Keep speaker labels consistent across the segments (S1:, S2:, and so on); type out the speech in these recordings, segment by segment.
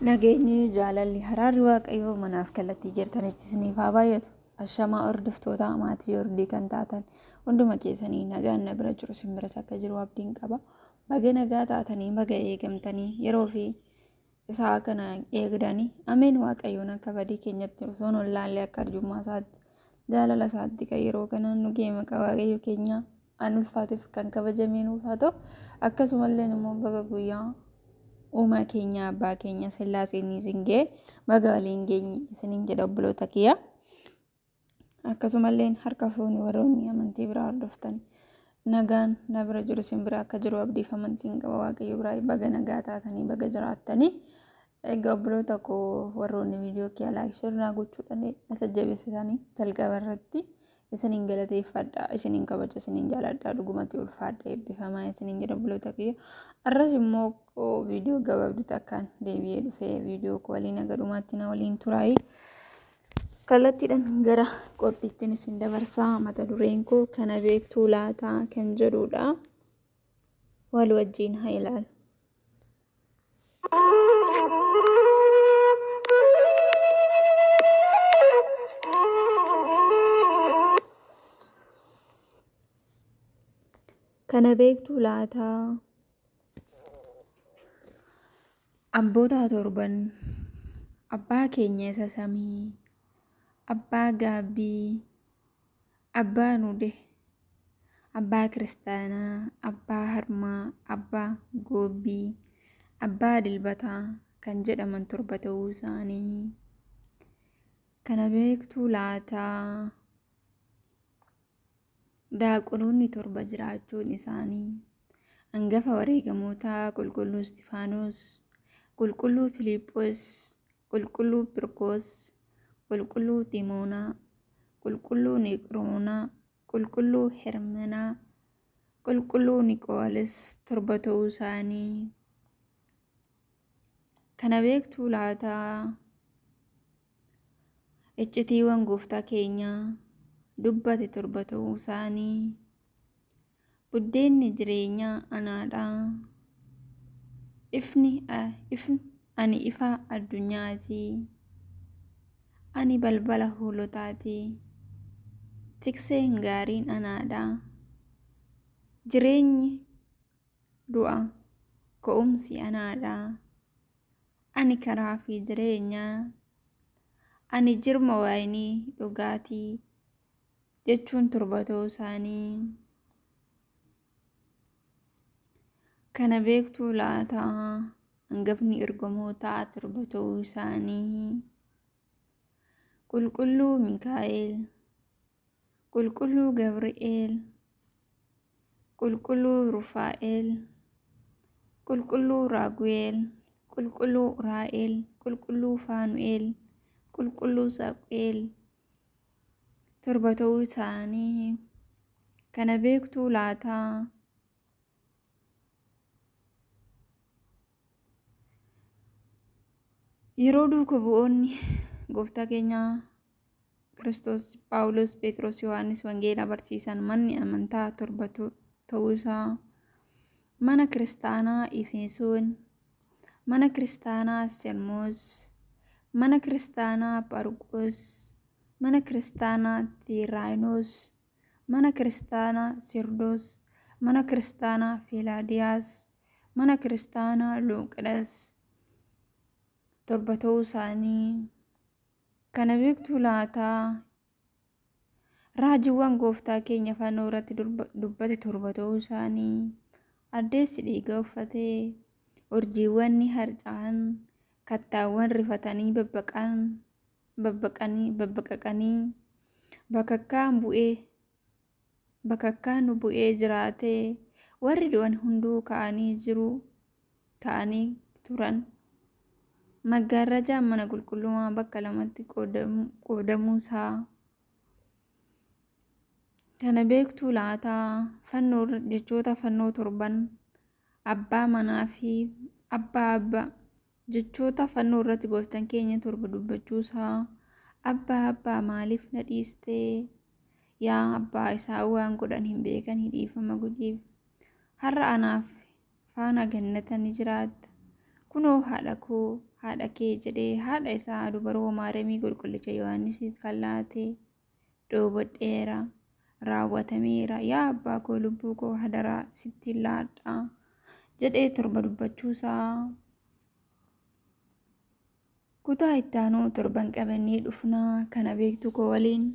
S1: Nageenyi jaalalli haraarri waaqayyoo manaaf kallattii jirtanitti isiniif haa baay'atu. Ashamaa hordoftoota maatii hordii kan taatan hunduma keessanii nagaan na bira jiru simbiras akka jiru abdiin qaba. Baga nagaa taatanii baga eegamtanii yeroo fi isaa kana eegdanii ameen waaqayyoon akka badii keenyatti osoo hin laalle akka arjummaa isaatti jaalala isaatti kan yeroo kanaan nu ga'e maqaa waaqayyo keenya an ulfaatiif kan kabajamee nuuf haa ta'u. Akkasumallee immoo baga guyyaa uumaa keenya abbaa keenya sillaaseen isingee baga waliin geenye isiniin jedha obboloota kiyya. Akkasumallee harka fuuni warroonni amantii biraa hordoftan nagaan na bira jiru simbira akka jiru abdiif amantiin qaba waaqayyo biraa baga nagaa taatanii baga jiraattanii. Egaa obboloota koo warroonni viidiyoo kiyya laayik shirraa gochuudhaan na jajjabeessitanii jalqaba irratti isiniin galateeffadha, isiniin kabaja, isiniin jaaladha, dhugumatti ulfaadha, eebbifamaa isiniin jedha obboloota kiyya. Arras immoo viidiyoo gabaabduu takkaan deebi'ee dhufee viidiyoo koo waliin aga dhumaatti na waliin turaayii kallattiidhaan gara qophiittiin isin dabarsaa. Mata dureen koo kana beektuu laataa kan jedhudha. Wal wajjin haa ilaalu. Kana beektuu laataa. Abboota torban, abbaa keenya isa samii, abbaa gaabbii, abbaa nude, abbaa kiristaanaa, abbaa harmaa, abbaa goobbii, abbaa dilbataa kan jedhaman torba ta'uu isaanii. Kana beektuu laataa. Daaqonoonni torba jiraachuun isaanii. Hangafa wareegamootaa qulqulluu Istifaanos, qulqulluu Filiiphoos, qulqulluu Pirkoos, qulqulluu Timoonaa, qulqulluu Niqroonaa, qulqulluu Hermenaa, qulqulluu Niqoolas torba ta'uu isaanii. Kana beektuu laataa. Iccitiiwwan gooftaa keenyaa dubbate torba ta'uu isaanii. Buddeenni jireenyaa anaadha. Ani ifa addunyaati. Ani balbala hoolotaati. Tikseen gaariin anaadha. Jireenyi du'a ka'umsi anaadha. Ani karaa fi jireenyaa. Ani jirma waayinii dhugaatii jechuun torba ta'uu isaanii. Kana beektuu laataa. Hangafni ergamootaa torba ta'uu isaanii. Qulqulluu Mikaa'el, qulqulluu Gabri'eel, qulqulluu Rufaa'el, qulqulluu Raagu'eel, qulqulluu Uraa'el, qulqulluu Faanu'el, qulqulluu Saaqu'el torba ta'uu isaanii. Kana beektuu laataa. Yeroo duuka bu'oonni gooftaa keenya Kiristoos, Phaawulos, Phexros, Yohaannis wangeela barsiisan manni amantaa torba ta'uu isaa. Mana kiristaanaa Efesoon, mana kiristaanaa Selmoos, mana kiristaanaa Pharqos, mana kiristaanaa Tiiraayinoos, mana kiristaanaa Sirdoos, mana kiristaanaa Filaadiyaas, mana kiristaanaa Luuqidas torba ta'uu isaanii. Kana beektuu laataa. Raajiiwwan gooftaa keenya fannoo irratti dubbate torba ta'uu isaanii. Addeessi dhiiga uffatee, urjiiwwan ni harca'an, kattaawwan rifatanii babbaqaqanii, bakakkaan bu'ee jiraatee, warri du'an hunduu ka'anii turan. Maggaarrajaan mana qulqullummaa bakka lamatti qoodamuu isaa. Kana beektuu laataa. Jechoota fannoo torban abbaa manaa fi abbaa jechoota fannoo irratti gooftaan keenya torba dubbachuu isaa. Abbaa maaliif na dhiistee? Yaa abbaa isaa waan godhan hin beekan dhiifama godhiif. Har'a anaaf faana gannata ni jiraatta. Kunoo haadha koo haadha kee jedhee haadha isaa dubaroo Maariyamii qulqullicha Yohaannisiif kallaatee dhoobodheera raawwatameera yaa abbaa koo lubbuu koo hadaraa sitti laadhaa jedhee torba dubbachuusaa kutaa itti aanuu torban qabannee dhufnaa kana beektu koo waliin.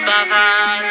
S2: Baba